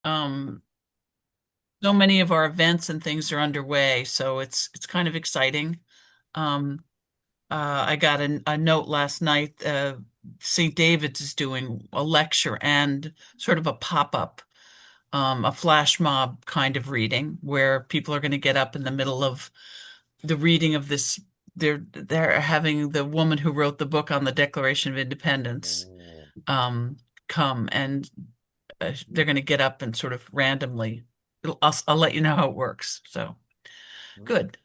Um, so many of our events and things are underway, so it's kind of exciting. Um, I got a note last night. St. David's is doing a lecture and sort of a pop-up, a flash mob kind of reading where people are going to get up in the middle of the reading of this. They're having the woman who wrote the book on the Declaration of Independence Oh, come, and they're going to get up and sort of randomly. I'll let you know how it works. So good.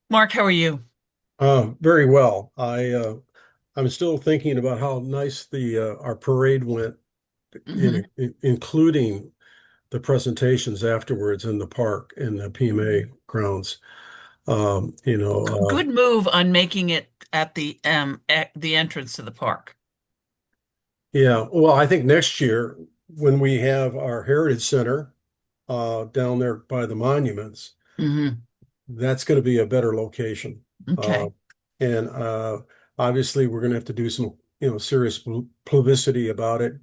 Mark, how are you? Very well. I'm still thinking about how nice the our parade went, Hmm. including the presentations afterwards in the park in the PMA grounds. Good move on making it at the entrance to the park. Yeah. Well, I think next year when we have our Heritage Center down there by the monuments, Hmm. that's going to be a better location. Uh, Okay. and Obviously, we're going to have to do some, serious publicity about it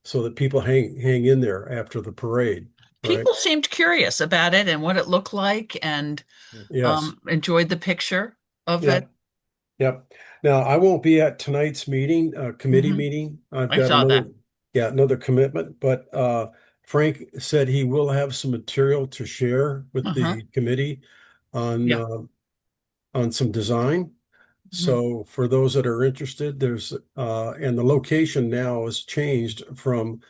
so that people hang in there after the parade, right? People seemed curious about it and what it looked like and Yes. enjoyed the picture of it. Yep. Yep. Now, I won't be at tonight's committee Hmm. meeting. I've I got saw that. another commitment, but Frank said he will have some material to share with Uh-huh. the committee on Yeah. uh, on some design. Mhm. So for those that are interested, and the location now has changed from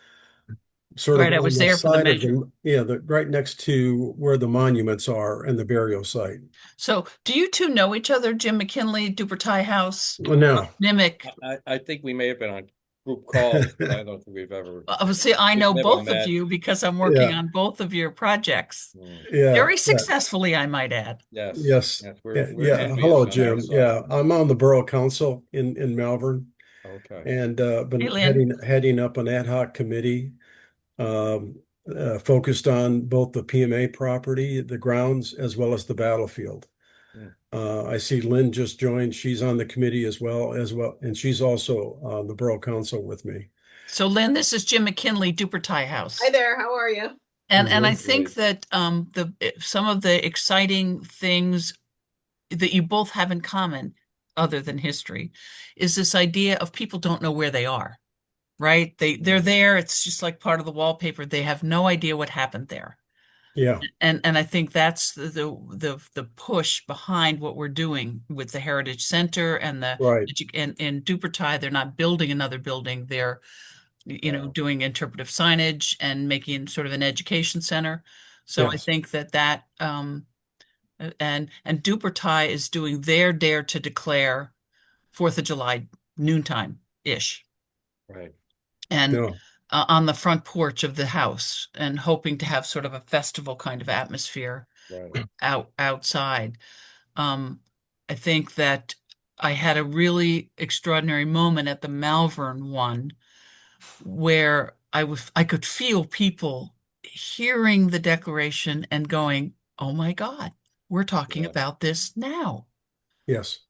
sort of Right. I on was the there for the side of measure. the right next to where the monuments are and the burial site. So, do you two know each other, Jim McKinley, Dupertai House, Well, now, Nimick? I think we may have been on group calls, but I don't think we've ever, See, I we've know never both of met. you because I'm working yeah, on both of your projects. yeah, Very yeah, successfully, I might add. Yes, yes, yes, yeah, we're yeah. envious Hello, on our Jim. side. Yeah, I'm on the Borough Council in Malvern Okay. and Hey, been Lynn. heading up an ad hoc committee um, focused on both the PMA property, the grounds, as well as the battlefield. Mm. I see Lynn just joined. She's on the committee as well, and she's also on the Borough Council with me. So, Lynn, this is Jim McKinley, Dupertai Hi House. there, how are you? And I Mhm. think Great. that the some of the exciting things that you both have in common, other than history, is this idea of people don't know where they are, right? They're Mm. there. It's just like part of the wallpaper. They have no idea what happened there. Yeah, And I think that's the push behind what we're doing with the Heritage Center and right. and in Dupertai, they're not building another building. They're Wow. doing interpretive signage and making sort of an education center. So I Yes. think that and Dupertai is doing their Dare to Declare Fourth of July noontime ish, Right. and No. on the front porch of the house, and hoping to have sort of a festival kind of atmosphere Right. outside. Um, I think that I had a really extraordinary moment at the Malvern one where I could feel people hearing the declaration and going, "Oh my God, we're talking Yeah. about this now." Yes.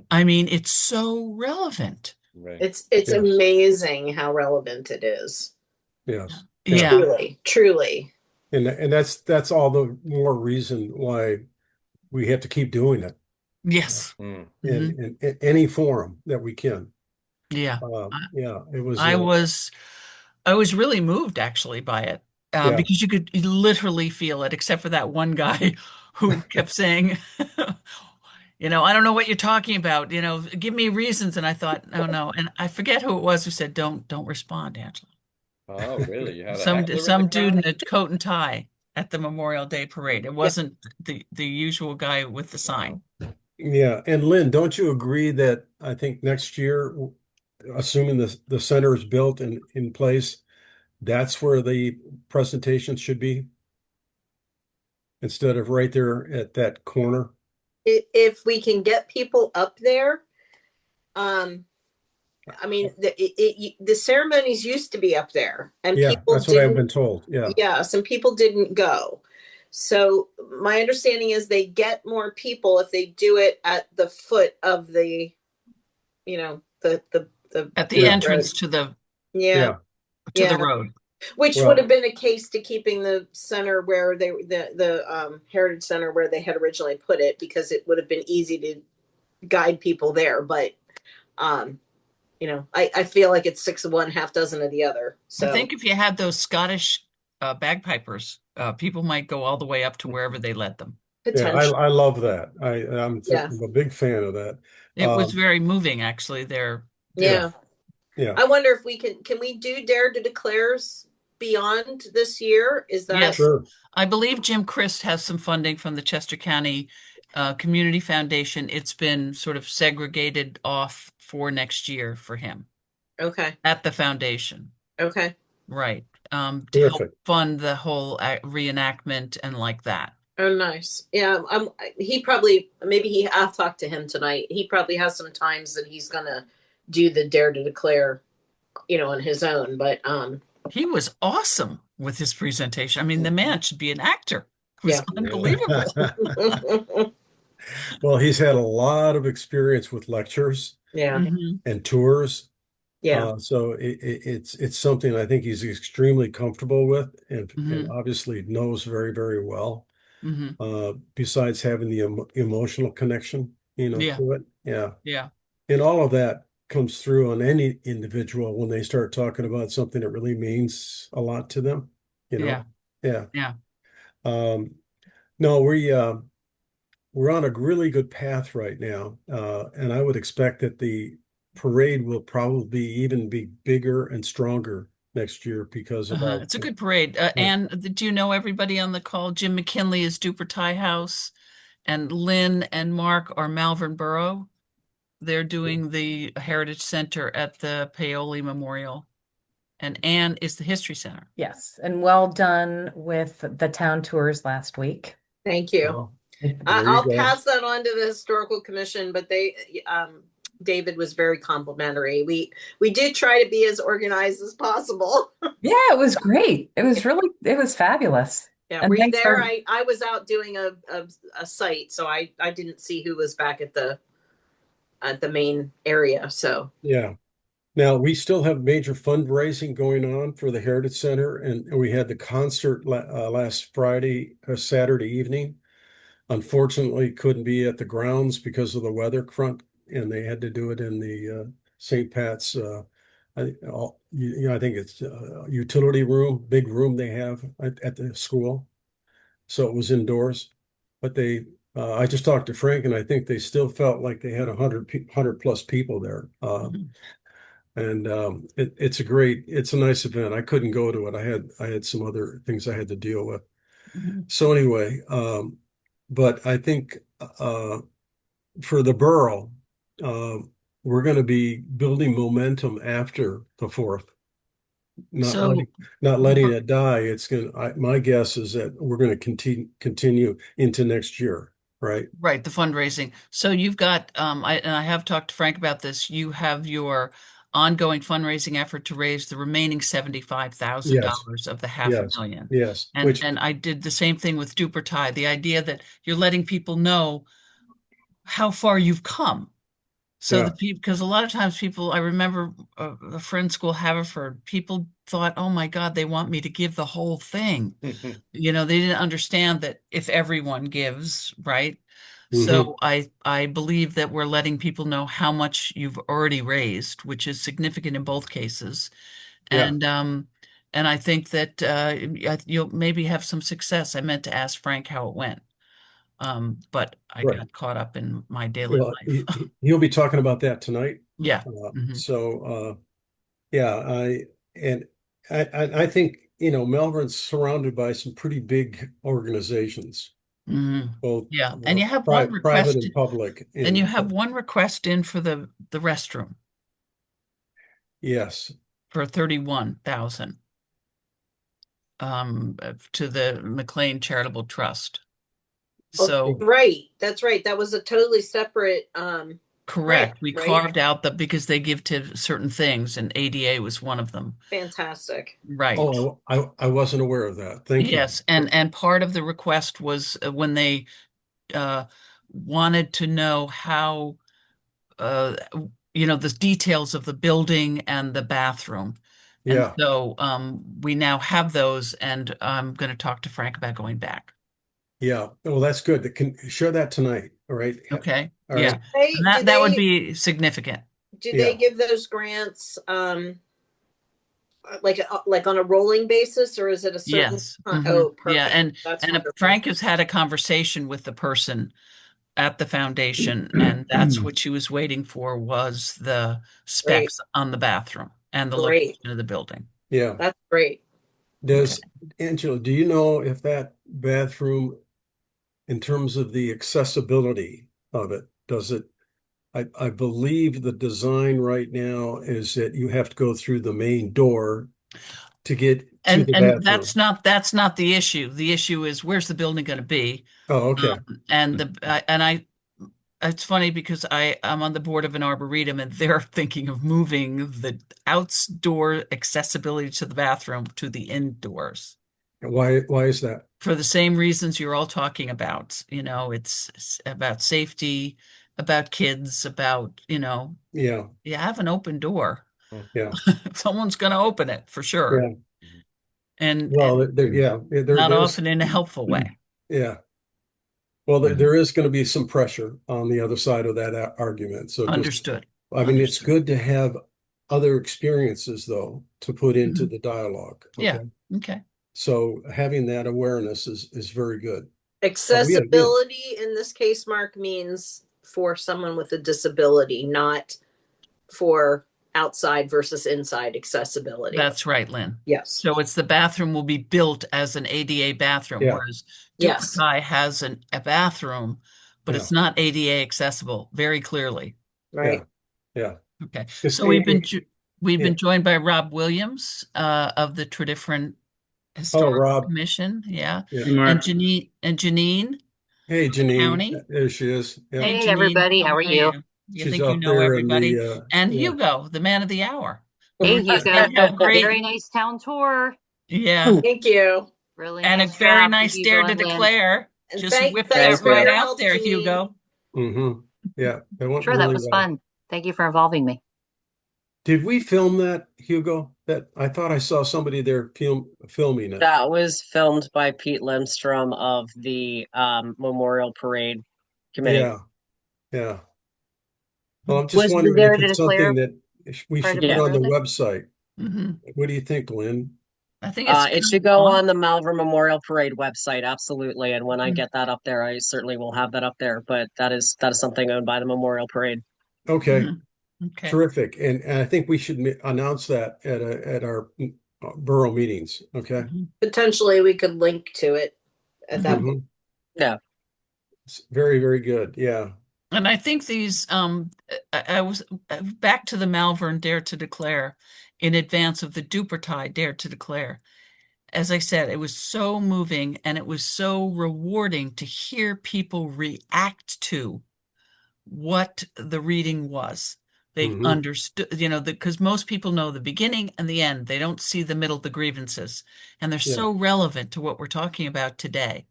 I mean, it's so relevant. Right. It's Yes. amazing how relevant it is. Yes. Yeah. Yeah. Truly, truly. And that's all the more reason why we have to keep doing it Yes. Mm. Hmm. in any forum that we can. Yeah. Yeah, it was. I was I was really moved actually by it, Yeah, because you could literally feel it, except for that one guy who kept saying, I don't know what you're talking about. Give me reasons. And I thought, no, no. And I forget who it was who said, don't respond, Angela. Oh, really? You had a heckler in the Some dude in crowd? a coat and tie at the Memorial Day parade. Mm. It Yeah. wasn't the usual guy with the Wow. sign. yeah. And Lynn, don't you agree that I think next year, assuming the center is built and in place, that's where the presentation should be instead of right there at that corner? If we can get people up there, um, I mean, the ceremonies used to be up there, and Yeah, people that's what I've didn't. been told. Yeah, Yeah, some people didn't go. So my understanding is they get more people if they do it at the foot of the At the yeah, road. entrance Yeah, yeah. to the yeah. road. Which Well- would have been a case to keeping the center where the Heritage Center where they had originally put it, because it would have been easy to guide people there. But I feel like it's six of one, half dozen of the other. So I think if you had those Scottish bagpipers, people might go all the way up to wherever they let them. Yeah, potential. I love that. Yeah. I'm a big fan of that. It was Um, very moving, actually. Yeah. Yeah. I wonder if can we do Dare to Declares beyond this year? Is that Yes. Sure. I believe Jim Christ has some funding from the Chester County Community Foundation. It's been sort of segregated off for next year for him okay? at the foundation. Okay. Right. To help Terrific. fund the whole reenactment and like that. Oh, nice. Yeah. He probably I'll talk to him tonight. He probably has some times that he's gonna do the Dare to Declare, on his own. But He was awesome with his presentation. I mean, the man should be an actor. It was Yeah. unbelievable. Well, he's had a lot of experience with lectures yeah. Mhm. and tours. Yeah. So it's something I think he's extremely comfortable with and Mhm. obviously knows very, very well. Mhm. Besides having the emotional connection, Yeah. to it. Yeah. Yeah. And all of that comes through on any individual when they start talking about something that really means a lot to them, Yeah. Yeah. Yeah. Um, no, we're on a really good path right now. And I would expect that the parade will probably even be bigger and stronger next year because of our, It's a good parade. And do you know everybody on the call? Jim McKinley is Duper Tie House, and Lynn and Mark are Malvern Borough. They're doing the Heritage Center at the Paoli Memorial, and Anne is the History Center. Yes, and well done with the town tours last week. Thank you. well, there you I'll go. pass that on to the historical commission, but David was very complimentary. We did try to be as organized as possible. Yeah, it was great. It was fabulous. Yeah, And were you thanks there? for- I was out doing a site, so I didn't see who was back at the main area. So Yeah. Now, we still have major fundraising going on for the Heritage Center, and we had the concert last Friday, Saturday evening. Unfortunately, couldn't be at the grounds because of the weather front, and they had to do it in the St. Pat's. I think it's a utility room, big room they have at the school. So it was indoors, but I just talked to Frank, and I think they still felt like they had 100 plus people there. Mhm. And it's a nice event. I couldn't go to it. I had some other things I had to deal with. Mhm. So anyway, but I think for the borough, uh, we're going to be building momentum after the 4th. So Not letting it die. My guess is that we're going to continue into next year, right? right, the fundraising. So you've got, and I have talked to Frank about this. You have your ongoing fundraising effort to raise the remaining $75,000 of the half a Yes. million. Yes. And I did the same thing with Duper Tie. The idea that you're letting people know how far you've come. So Yeah. because a lot of times I remember a friend school, Haverford, people thought, oh my God, they want me to give the whole thing. They didn't understand that if everyone gives, right? So I believe that we're letting people know how much you've already raised, which is significant in both cases. Yeah. And I think that you'll maybe have some success. I meant to ask Frank how it went. But I Right. got caught up in my daily Well, life. you'll be talking about that tonight. Yeah. So, yeah, I think, Melbourne's surrounded by some pretty big organizations, Mhm. both Yeah. And you have one private request, and public. and you have one request in for the restroom Yes. for 31,000 to the McLean Charitable Trust. So right, that's right. That was a totally separate. correct. We right. carved out because they give to certain things, and ADA was one of them. Fantastic. Right. Oh, I wasn't aware of that. Thank you. Yes, and part of the request was when they wanted to know how the details of the building and the bathroom. And Yeah. so we now have those, and I'm going to talk to Frank about going back. Yeah. Well, that's good. Can share that tonight. All right. Okay. All Yeah. right. And Do that would they be significant. do Yeah. they give those grants like on a rolling basis, or is it a certain Yes. Oh, Yeah. perfect. That's And wonderful. Frank has had a conversation with the person at the foundation, and that's what she was waiting for was the Great. specs on the bathroom and the Great. location of the building. Yeah. That's great. Does Angela, do you know if that bathroom, in terms of the accessibility of it, does it? I believe the design right now is that you have to go through the main door to get to the And bathroom. that's not the issue. The issue is where's the building going to be? Oh, okay. It's funny because I'm on the board of an arboretum, and they're thinking of moving the outdoor accessibility to the bathroom to the indoors Why is that? for the same reasons you're all talking about. It's about safety, about kids, about, Yeah. you have an open door. Yeah. Someone's going to open it for sure. Yeah. And Well, yeah, not there's often in a helpful way. yeah. Well, there is going to be some pressure on the other side of that argument. So Understood. I mean, it's Understood. good to have other experiences though to put into the dialogue. Yeah. Okay. Okay. So having that awareness is very good. Accessibility in this case, Mark, means for someone with a disability, not for outside versus inside accessibility. That's right, Lynn. Yes. So it's the bathroom will be built as an ADA bathroom, Yeah. whereas Yes. Dupakai has a bathroom, but Yeah. it's not ADA accessible very clearly. Right. Yeah. Okay. Just So we've been yeah. joined by Rob Williams of the Tredyffrin Oh, Historical Rob. Commission. Yeah. Yeah. And Janine Hey, Janine. County. There she is. Yeah. Hey, Hey, Janine, everybody. How are you? You She's think you out know there in everybody. the And yeah. Hugo, the man of the hour. Hey, Hugo. How great. Very nice town tour. Yeah. Thank you. Really And a nice very job, nice Hugo dare to and Lynn. declare. And Just whip thanks that for right your out help, there, Janine. Hugo. Mm-hmm. Yeah. That went Sure, that really was well. fun. Thank you for involving me. Did we film that, Hugo? That I thought I saw somebody there filming it. That was filmed by Pete Lindstrom of the Memorial Parade Committee. Yeah. Yeah. Well, I'm just Was the wondering Dare if to it's Declare something that we part should of put the on the list? website. Mhm. What do you think, Lynn? I think it's It should go on the Malvern Memorial Parade website, absolutely. And when I get that up there, I certainly will have that up there. But that is something owned by the Memorial Parade. Okay. Okay. Terrific. And I think we should announce that at our borough meetings. Okay. Mhm. Potentially, we could link to it at that point. Mhm. Yeah. It's very, very good. Yeah. And I think these, I was back to the Malvern Dare to Declare in advance of the Dupertai Dare to Declare. As I said, it was so moving and it was so rewarding to hear people react to what the reading was. They Mhm. understood, because most people know the beginning and the end. They don't see the middle, the grievances. And they're Yeah. so relevant to what we're talking about today.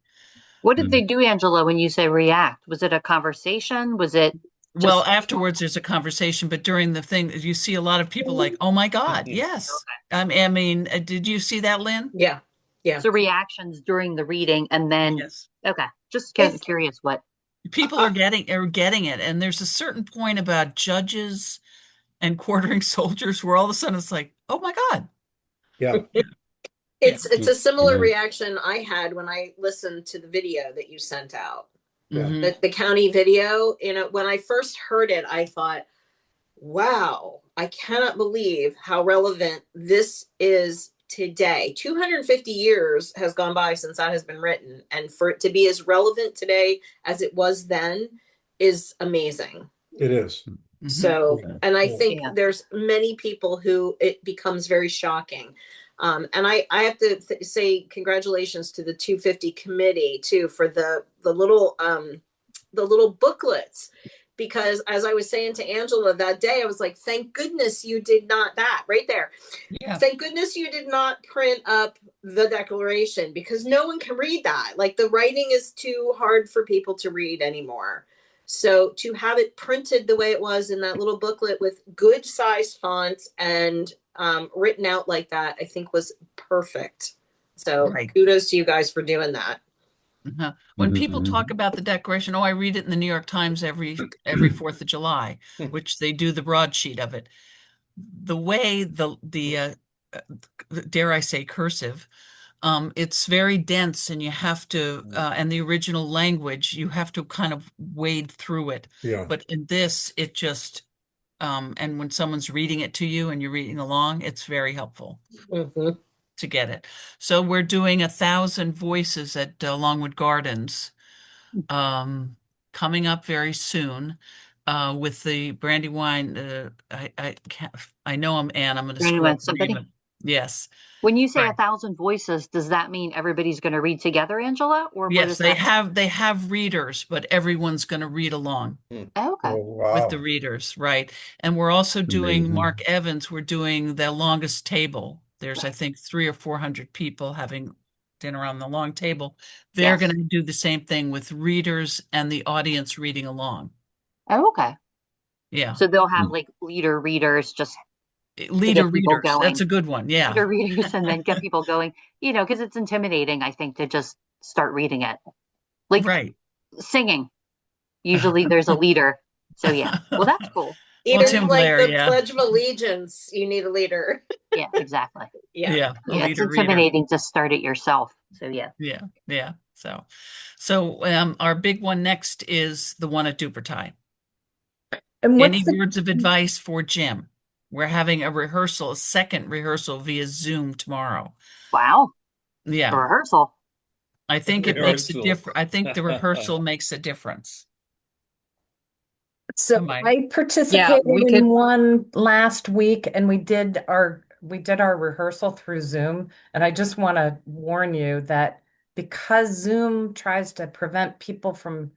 What did they do, Angela, when you say react? Was it a conversation? Was it Well, just afterwards there's a conversation, but during the thing, you see a lot of people like, "Oh my God, yes." I mean, did you see that, Lynn? Yeah. Yeah. so reactions during the reading and then Yes. okay, just It's- curious what People are getting it, and there's a certain point about judges and quartering soldiers where all of a sudden it's like, "Oh my God." Yeah. It's a similar Yeah. reaction I had when I listened to the video that you sent out. Yeah. Mhm. The county video, when I first heard it, I thought, wow, I cannot believe how relevant this is today. 250 years has gone by since that has been written. And for it to be as relevant today as it was then is amazing. It is. Mhm. So, Yeah. and I Yeah. think Yeah. there's many people who it becomes very shocking. And I have to say congratulations to the 250 committee too for the little booklets, because as I was saying to Angela that day, I was like, thank goodness you did not that right there. Yeah. Thank goodness you did not print up the Declaration, because no one can read that. Like, the writing is too hard for people to read anymore. So to have it printed the way it was in that little booklet with good sized fonts and written out like that, I think was perfect. So Right. kudos to you guys for doing that. Uh-huh. When people talk Mhm. about the Declaration, oh, I read it in the New York Times every 4th of July, which they do the broadsheet of it. The way uh, dare I say cursive, it's very dense, and you have to and the original language, you have to kind of wade through it. Yeah. But in this, it just and when someone's reading it to you and you're reading along, it's very helpful Mhm. to get it. So we're doing 1,000 voices at Longwood Gardens, coming up very soon, with the Brandywine. I can't. I know I'm Ann. I'm going to screw Brandywine up the name. Symphony. Yes, When you say right. 1,000 voices, does that mean everybody's going to read together, Angela? Or what Yes, does that mean? they have readers, but everyone's going to read along Oh, okay. with the readers, right? And we're also doing Amazing. Mark Evans. We're doing the longest table. There's, I think, 300 or 400 people having dinner on the long table. They're Yes. going to do the same thing with readers and the audience reading along. Oh, okay. Yeah, So they'll have like leader readers just to leader get people readers. That's going. a good one. Yeah, Leader readers and then get people going, because it's intimidating, I think, to just start reading it. Like right. singing. Usually there's a leader. So yeah. Well, that's cool. Well, Even Tim like Blair, the yeah. Pledge of Allegiance, you need a leader. Yeah, exactly. Yeah. Yeah, a Yeah, it's leader reader. intimidating to start it yourself. So yeah. Yeah. So our big one next is the one at Dupertai. And Any what's the words of advice for Jim? We're having a second rehearsal via Zoom tomorrow. Wow. A Yeah, rehearsal. I think it makes a Rehearsal. difference. I think the rehearsal makes a difference. So Am I- I participated we in could- one last week and we did our rehearsal through Zoom. And I just want to warn you that because Zoom tries to prevent people from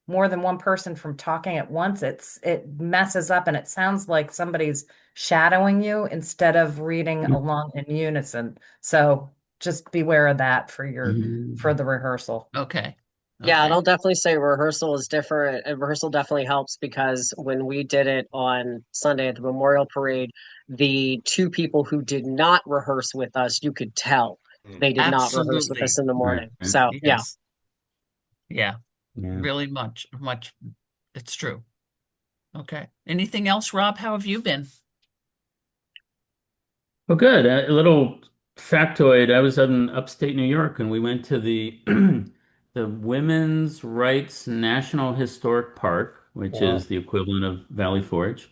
more than one person from talking at once, it messes up and it sounds like somebody's shadowing you instead of reading along in unison. So just beware of that for the rehearsal. Okay. Yeah, Okay. and I'll definitely say rehearsal is different. And rehearsal definitely helps because when we did it on Sunday at the Memorial Parade, the two people who did not rehearse with us, you could tell they did not rehearse with Absolutely. us in the morning. Right. So yeah. Yes. Yeah, Yeah. really much. It's true. Okay. Anything else, Rob? How have you been? Well, good. A little factoid. I was in upstate New York and we went to the the Women's Rights National Historic Park, which Wow. is the equivalent of Valley Forge.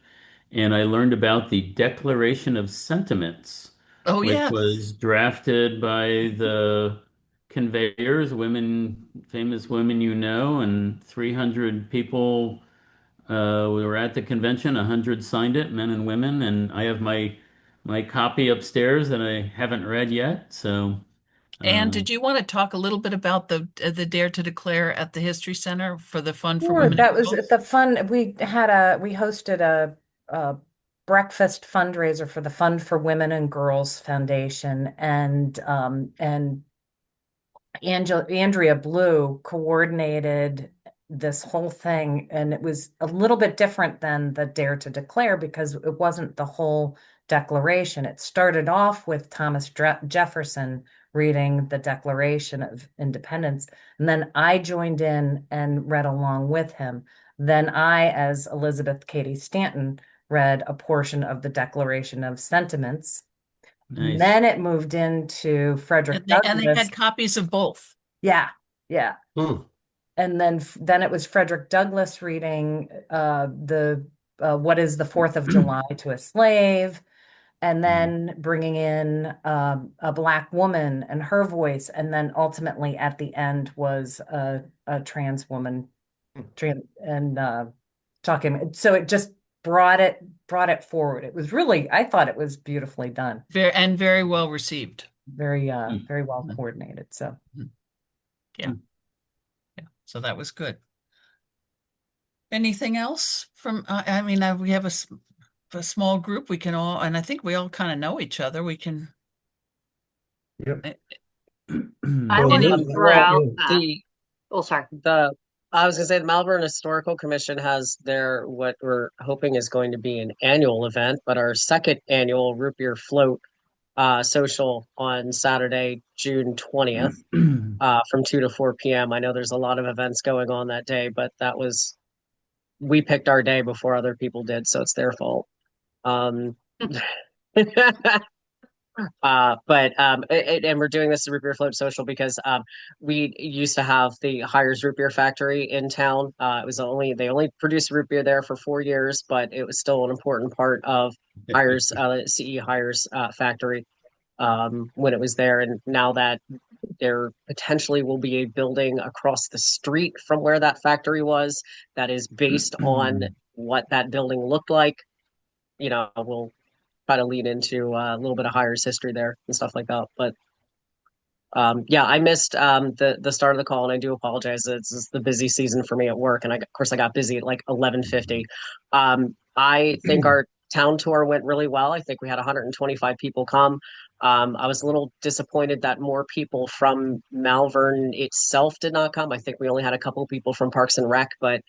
And I learned about the Declaration of Sentiments, Oh, which yeah. was drafted by the conveyors, famous women and 300 people. We were at the convention, 100 signed it, men and women, and I have my copy upstairs that I haven't read yet. So, And did you want to talk a little bit about the Dare to Declare at the History Center for the Fund for Sure, Women that and was Girls? the fun. We hosted a breakfast fundraiser for the Fund for Women and Girls Foundation, and Andrea Blue coordinated this whole thing, and it was a little bit different than the Dare to Declare because it wasn't the whole declaration. It started off with Thomas Jefferson reading the Declaration of Independence, and then I joined in and read along with him. Then I, as Elizabeth Cady Stanton, read a portion of the Declaration of Sentiments. nice. Then it moved into Frederick And they Douglass. had copies of both. Yeah. Hmm. And then it was Frederick Douglass reading the what is the 4th of July to a slave, and then bringing in a Black woman and her voice, and then ultimately at the end was a trans woman, talking. So it just brought it forward. It was really, I thought it was beautifully done, Very well received. very well coordinated. So. Yeah. So that was good. Anything else from, I mean, we have a small group. We can all, and I think we all kind of know each other. We can, I Well, want Any- to throw out well, the Oh, sorry. the I was gonna say the Malvern Historical Commission has their what we're hoping is going to be an annual event, but our second annual Root Beer Float social on Saturday, June 20th, from 2 to 4 p.m. I know there's a lot of events going on that day, but we picked our day before other people did, so it's their fault. Um, and we're doing this Root Beer Float Social because we used to have the Hires Root Beer Factory in town. It was they only produced root beer there for 4 years, but it was still an important part of Hires CE Hires factory when it was there. And now that there potentially will be a building across the street from where that factory was that is based on what that building looked like, we'll try to lead into a little bit of Hires history there and stuff like that. But yeah, I missed the start of the call, and I do apologize. It's the busy season for me at work, and of course I got busy at like 11:50. I think our town tour went really well. I think we had 125 people come. I was a little disappointed that more people from Malvern itself did not come. I think we only had a couple of people from Parks and Rec, but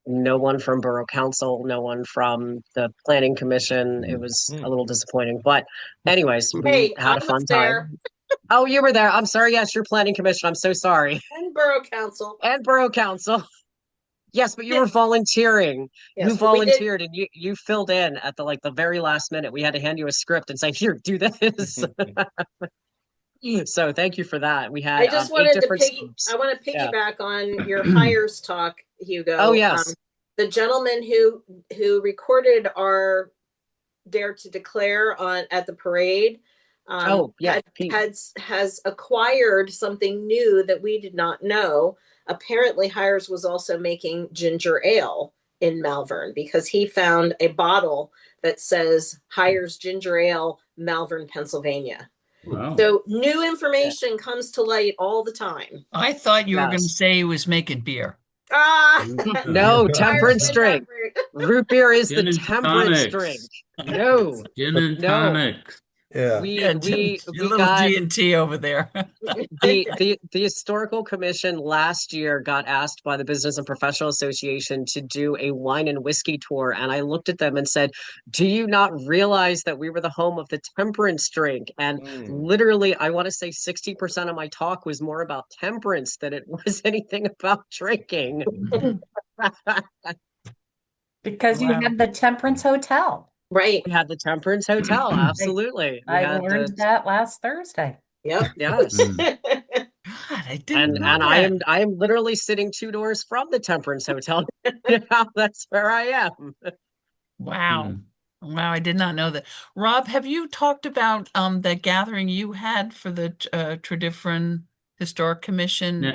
no one from Borough Council, no one from the Planning Commission. It was a little disappointing. But anyways, we Hey, had I a fun was there. time. Oh, you were there. I'm sorry. Yes, your Planning Commission. I'm so sorry. And Borough Council. And Borough Council. Yes, but you were volunteering. Yes, You but we did. volunteered and you filled in at the very last minute. We had to hand you a script and say, "Here, do this." So thank you for that. We had I just 8 wanted to different piggy. scopes. I want to Yeah. piggyback on your hires talk, Hugo. Oh, yes. The gentleman who recorded our Dare to Declare at the parade. Oh, yeah, Pete. Has acquired something new that we did not know. Apparently, Hires was also making ginger ale in Malvern because he found a bottle that says Hires Ginger Ale, Malvern, Pennsylvania. Wow. So new information comes to light all the time. I thought you were going to Yes. say he was making beer. Ah, No, Hires temperance went drink. that route. Root beer is Gin the and temperance tonics. drink. No, Gin and no. tonics. Yeah. Yeah, We a little got G&T over there. the historical commission last year got asked by the Business and Professional Association to do a wine and whiskey tour, and I looked at them and said, "Do you not realize that we were the home of the temperance drink?" And literally, I want to say 60% of my talk was more about temperance than it was anything about drinking. Because you Wow. had the Temperance Hotel. Right. We had the Temperance Hotel, absolutely. We I had learned that last Thursday. Yep. yes. God, I didn't know And that. I am literally sitting 2 doors from the Temperance Hotel. Now that's where I am. Wow. Wow, I did not know that. Rob, have you talked about the gathering you had for the Tredyffrin Historic Commission?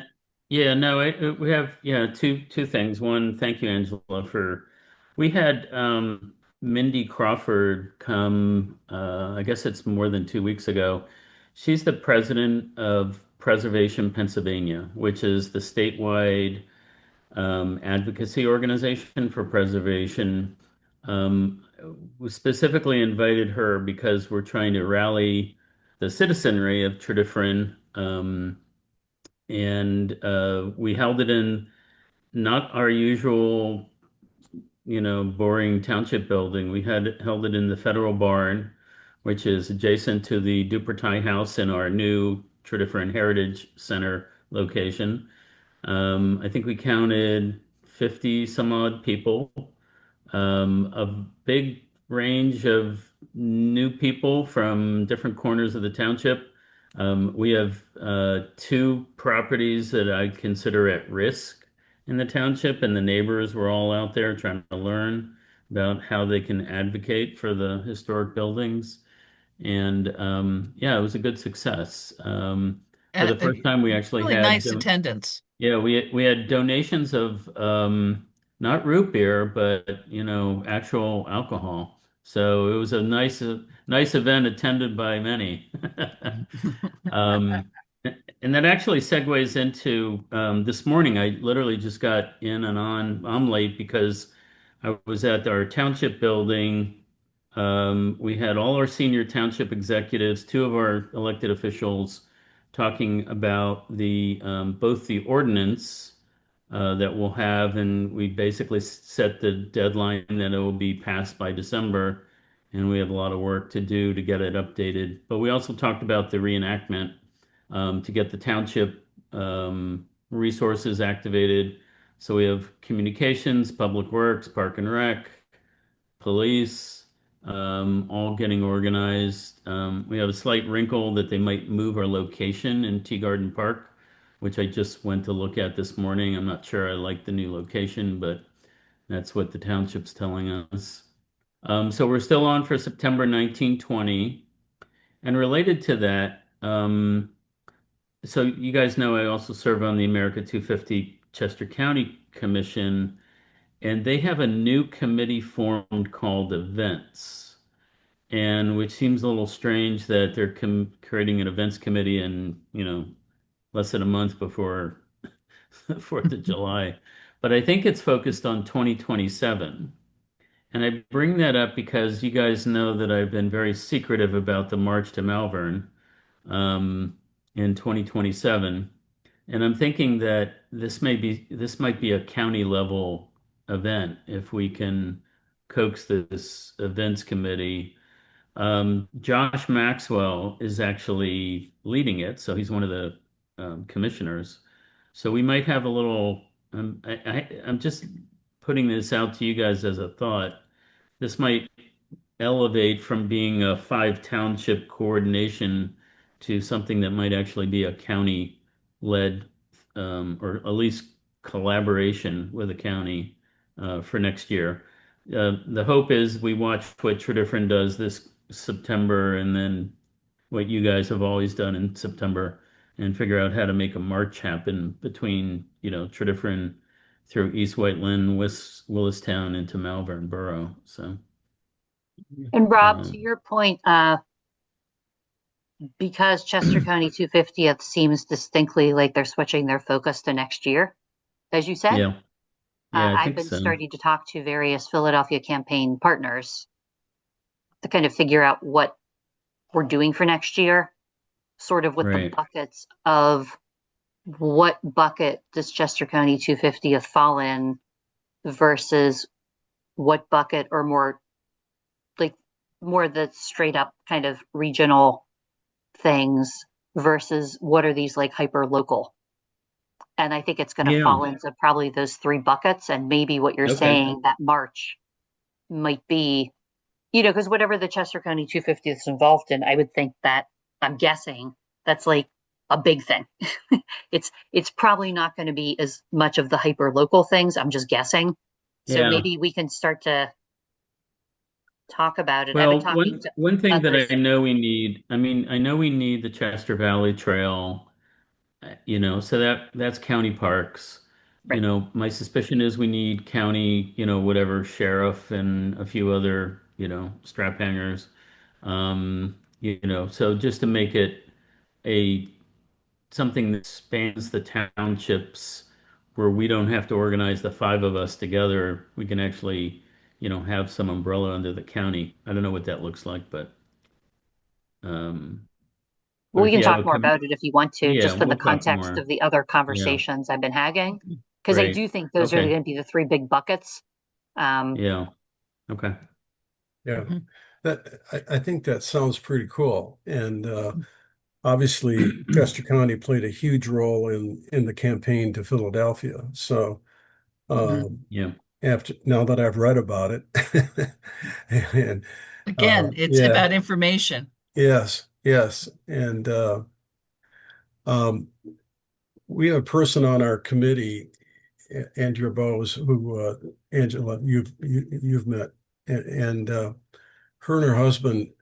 No, we have two things. One, thank you, Angela, we had Mindy Crawford come. I guess it's more than 2 weeks ago. She's the president of Preservation Pennsylvania, which is the statewide advocacy organization for preservation. We specifically invited her because we're trying to rally the citizenry of Tredyffrin, and we held it in not our usual, boring township building. We held it in the Federal Barn, which is adjacent to the Dupertine House in our new Tredyffrin Heritage Center location. I think we counted 50 some odd people, a big range of new people from different corners of the township. We have 2 properties that I consider at risk in the township, and the neighbors were all out there trying to learn about how they can advocate for the historic buildings. And yeah, it was a good success. For the first time, we actually really had nice attendance. Yeah, we had donations of not root beer, but actual alcohol. So it was a nice event attended by many. And that actually segues into this morning. I literally just got in and on. I'm late because I was at our township building. We had all our senior township executives, 2 of our elected officials talking about the both the ordinance that we'll have, and we basically set the deadline that it will be passed by December, and we have a lot of work to do to get it updated. But we also talked about the reenactment to get the township resources activated. So we have communications, public works, park and rec, police, all getting organized. We have a slight wrinkle that they might move our location in Tea Garden Park, which I just went to look at this morning. I'm not sure I like the new location, but that's what the township's telling us. So we're still on for September 1920. And related to that, so you guys know I also serve on the America 250 Chester County Commission, and they have a new committee formed called Events, and which seems a little strange that they're creating an events committee in, less than a month before the 4th of July. But I think it's focused on 2027. And I bring that up because you guys know that I've been very secretive about the March to Malvern in 2027. And I'm thinking that this might be a county level event if we can coax this events committee. Josh Maxwell is actually leading it, so he's one of the commissioners. So we might have a little. I'm just putting this out to you guys as a thought. This might elevate from being a 5 township coordination to something that might actually be a county led or at least collaboration with a county for next year. The hope is we watch what Tredyffrin does this September and then what you guys have always done in September and figure out how to make a march happen between, Tredyffrin through East Whiteland, Willistown into Malvern Borough. So. And Rob, to your point, because Chester County 250th seems distinctly like they're switching their focus to next year, as you said. Yeah. Yeah, I I've think been so. starting to talk to various Philadelphia campaign partners to kind of figure out what we're doing for next year, sort of with the Right. buckets of what bucket does Chester County 250th fall in versus what bucket, or more the straight up kind of regional things versus what are these like hyper local. And I think it's going to Yeah. fall into probably those 3 buckets, and maybe what you're Okay. saying, that March might be, because whatever the Chester County 250th is involved in, I would think that, I'm guessing, that's like a big thing. It's probably not going to be as much of the hyper local things. I'm just guessing. So Yeah. maybe we can start to talk about it. I've been Well, talking to one thing that others. I know we need, I know we need the Chester Valley Trail, so that's county parks. Right. My suspicion is we need county, whatever, sheriff and a few other, strap hangers. So just to make it something that spans the townships where we don't have to organize the 5 of us together. We can actually, have some umbrella under the county. I don't know what that looks like, but but We if can you have talk a more about it if you want to, yeah, just in the we'll talk context more. of the other Yeah, conversations I've been having, because I great. do think those are Okay. going to be the 3 big buckets. Yeah. Okay. Yeah, Mhm. I think that sounds pretty cool. And obviously, Chester County played a huge role in the campaign to Philadelphia. So Yeah. now that I've read about it, and Again, it's yeah, about information. yes, and um, we have a person on our committee, Andrea Bowes, who Angela, you've met, and her and her husband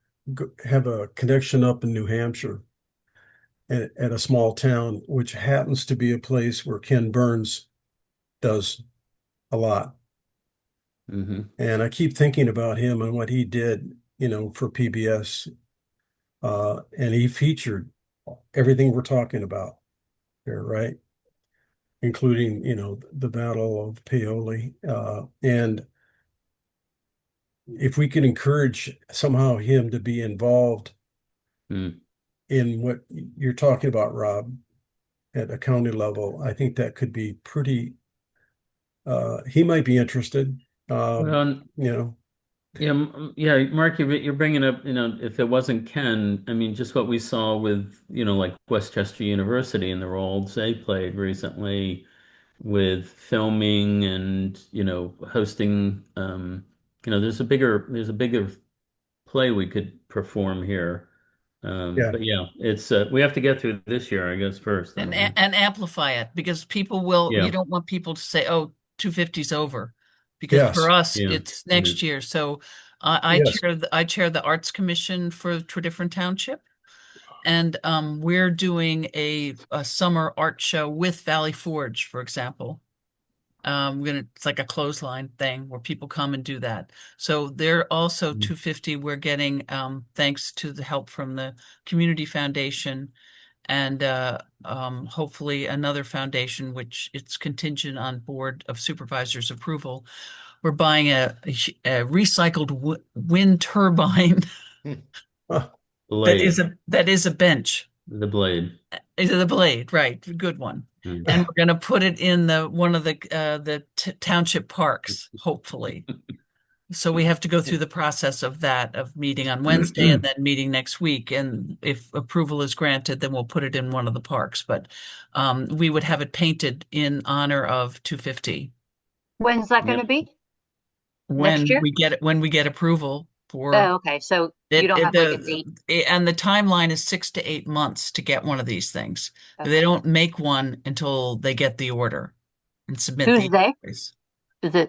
have a connection up in New Hampshire at a small town, which happens to be a place where Ken Burns does a lot. hmm And I keep thinking about him and what he did, for PBS. And he featured everything we're talking about there, right? Including, the Battle of Paoli. And if we can encourage somehow him to be involved Mm. in what you're talking about, Rob, at a county level, I think that could be pretty he might be interested. Well, You know, yeah, yeah, Mark, you're bringing up, if it wasn't Ken, I mean, just what we saw with, like Westchester University and the roles they played recently with filming and, hosting, there's a bigger play we could perform here. yeah, But yeah, it's we have to get through this year, I guess, first. I And don't know. and amplify it, because people will, you Yeah, don't want people to say, oh, 250's over. Because for yes, us, yeah, it's right. next year. So I yes. chair the Arts Commission for Different Township. And we're doing a summer art show with Valley Forge, for example. It's like a clothesline thing where people come and do that. So they're also Mm. 250. We're getting, thanks to the help from the Community Foundation and hopefully another foundation, which it's contingent on Board of Supervisors approval. We're buying a recycled wind turbine Huh. Blade, that is a bench. the blade. Is the blade, right? Good one. Mm. And we're going to put it in one of the township parks, hopefully. So we have to go through the process of meeting on Wednesday and then meeting next week. And if approval is granted, then we'll put it in one of the parks. But we would have it painted in honor of 250 When's that going to Yep. be? Next year? when we get approval for Oh, okay. So you don't have like a date. and the timeline is 6 to 8 months to get one of these things. Okay. They don't make one until they get the order and submit Who's the they? invoice. Is it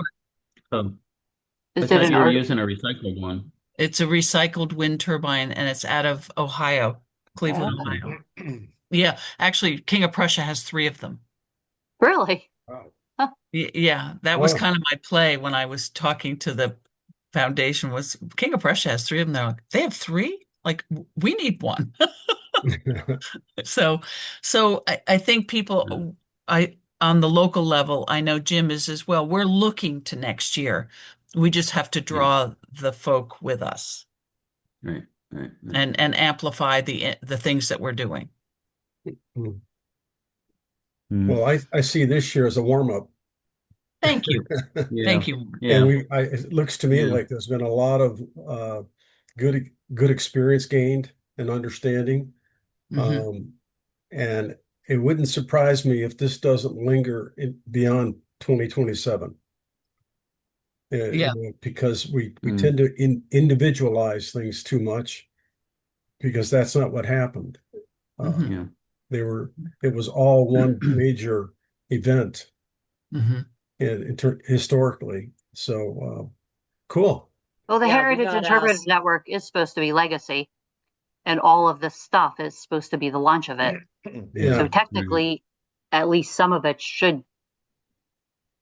Oh, I is it thought an you were art? using a recycled one. It's a recycled wind turbine and it's out of Ohio, Cleveland, Okay. Ohio. Yeah, actually, King of Prussia has 3 of them. Really? Wow. Yeah, that was Wow. kind of my play when I was talking to the foundation. Was King of Prussia has 3 of them. They're like, they have 3? Like, we need one. So, I think people, on the local level, I know Jim is as well. We're looking to next year. We just have to draw the folk with us Right, right, right. and amplify the things that we're doing. Mm. Well, I see this year as a warm-up. Thank you. Yeah, Thank you. yeah. And it looks to me Yeah. like there's been a lot of good experience gained and understanding. Mhm. And it wouldn't surprise me if this doesn't linger beyond 2027. Yeah. Because we Mm. tend to individualize things too much, because that's not what happened. Mhm. Yeah. It was all one major event Mhm. historically. So cool. Well, the Yeah, we Heritage got Interpretive asked. Network is supposed to be legacy, and all of this stuff is supposed to be the launch of it. Yeah. So technically, at least some of it should,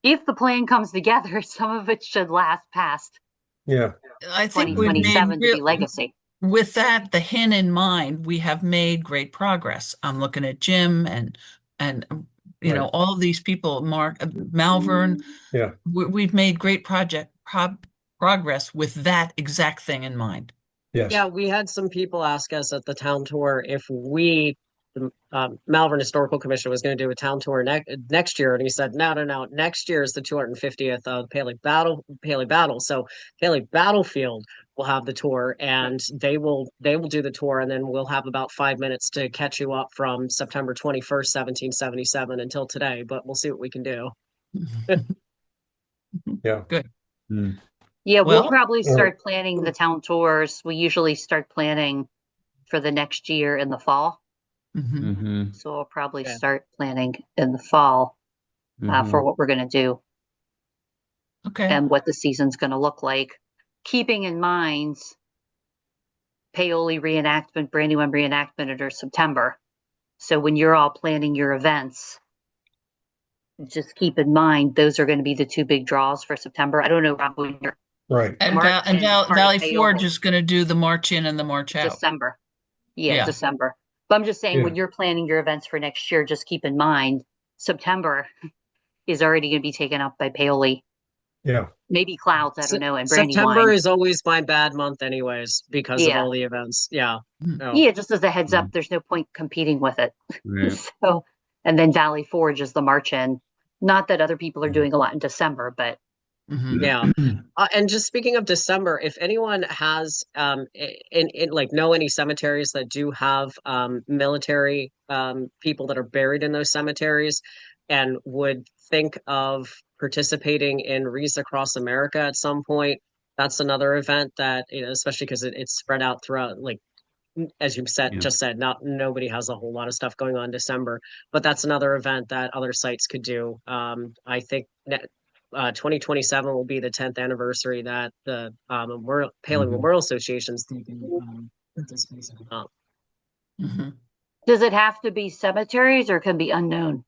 if the plan comes together, some of it should last past Yeah. I think we've made 2027 to be legacy. with that, the HIN in mind, we have made great progress. I'm looking at Jim and Right. all of these people, Mark, Malvern. Yeah. We've made great progress with that exact thing in mind. Yes. Yeah, we had some people ask us at the town tour if the Malvern Historical Commission was going to do a town tour next year, and he said, no. Next year is the 250th of Paley Battle. So Paley Battlefield will have the tour, and they will do the tour, and then we'll have about 5 minutes to catch you up from September 21st, 1777 until today. But we'll see what we can do. Yeah. Good. Mm. Yeah, we'll Well, probably start planning the town tours. We usually start planning for the next year in the fall. Mhm. Mm-hmm. So we'll probably Yeah. start planning in the fall for what we're going to do Okay. and what the season's going to look like. Keeping in mind, Paoli reenactment, Brandywine reenactment are September. So when you're all planning your events, just keep in mind those are going to be the 2 big draws for September. I don't know, Rob, when you're Right. And, March and part of Valley Paoli. Forge is going to do the march in and the march out. December. Yeah, Yeah. December. But I'm just saying, Yeah. when you're planning your events for next year, just keep in mind September is already going to be taken up by Paoli. Yeah. Maybe Clouds, I don't know, and September Brandywine. is always my bad month anyways because of Yeah. all the events. Yeah. Mm. No. Yeah, just as a heads up, there's no point competing with it. Right. So, and then Valley Forge is the march in. Not that other people are doing a lot in December, but Mhm. Yeah. And just speaking of December, if anyone has in like know any cemeteries that do have military people that are buried in those cemeteries and would think of participating in Wreaths Across America at some point, that's another event that, especially because it's spread out throughout, like as you said, Yeah. just said, not nobody has a whole lot of stuff going on in December, but that's another event that other sites could do. I think 2027 will be the 10th anniversary that the Palin Mhm. Memorial Association's taking participation. Mhm. does it have to be cemeteries or can be unknown?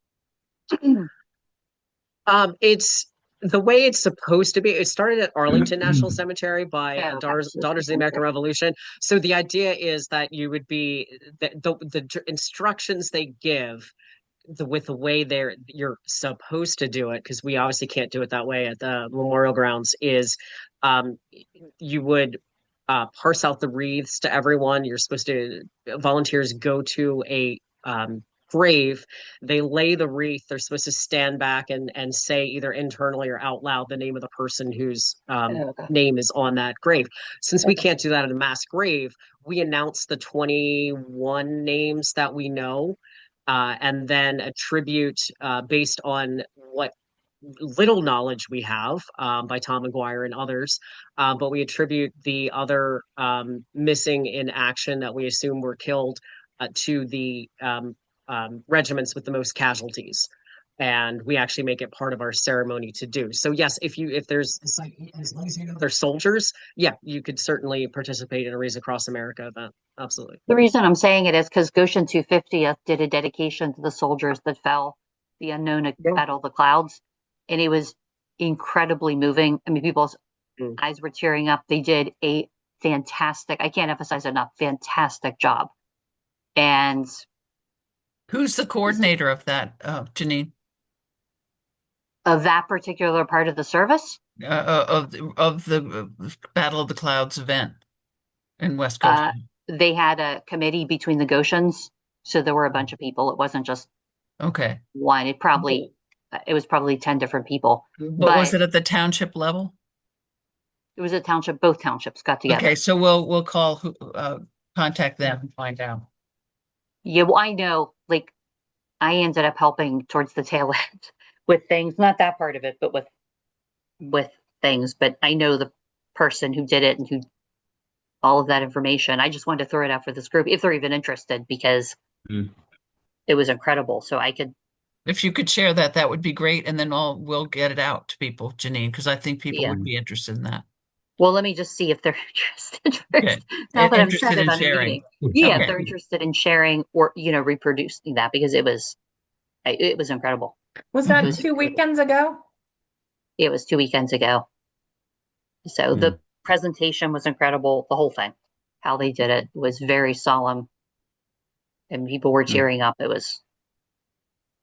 It's the way it's supposed to be. It started at Arlington National Mm-hmm. Cemetery by Oh, okay. Daughters of the American Revolution. So the idea is that you would be the instructions they give with the way you're supposed to do it, because we obviously can't do it that way at the memorial grounds, is you would parse out the wreaths to everyone. You're supposed to volunteers go to a grave, they lay the wreath, they're supposed to stand back and say either internally or out loud the name of the person whose Oh, okay. name is on that grave. Since we Okay. can't do that at a mass grave, we announce the 21 names that we know, and then attribute based on what little knowledge we have by Tom McGuire and others, but we attribute the other missing in action that we assume were killed to the regiments with the most casualties. And we actually make it part of our ceremony to do. So yes, if there's as long as you know they're soldiers, yeah, you could certainly participate in a Wreaths Across America event. Absolutely. The reason I'm saying it is because Goshen 250th did a dedication to the soldiers that fell, the unknown at Yeah. Battle of the Clouds, and it was incredibly moving. I mean, people's eyes were tearing up. They did a fantastic, I can't emphasize enough, fantastic job. And Who's the coordinator of that, Janine? of that particular part of the service, Of the Battle of the Clouds event in West Coast? they had a committee between the Goshens, so there were a bunch of people. It wasn't just Okay, one. It was probably 10 different people. but was it at the township level? It was a township. Both townships got together. Okay, so we'll contact them and find out. Yeah, well, I know, like, I ended up helping towards the tail end with things, not that part of it, but with things. But I know the person who did it and who all of that information. I just wanted to throw it out for this group if they're even interested, because it was incredible. So I could, If you could share that, that would be great, and then we'll get it out to people, Janine, because I think people Yeah. would be interested in that. well, let me just see if they're interested first. Now that I'm Interested excited in about a sharing. meeting. Yeah, Okay. if they're interested in sharing or, reproducing that, because it was incredible. Was that It was 2 incredible. weekends ago? It was 2 weekends ago. So the presentation was incredible. The whole thing, how they did it was very solemn, and people were cheering up. It was,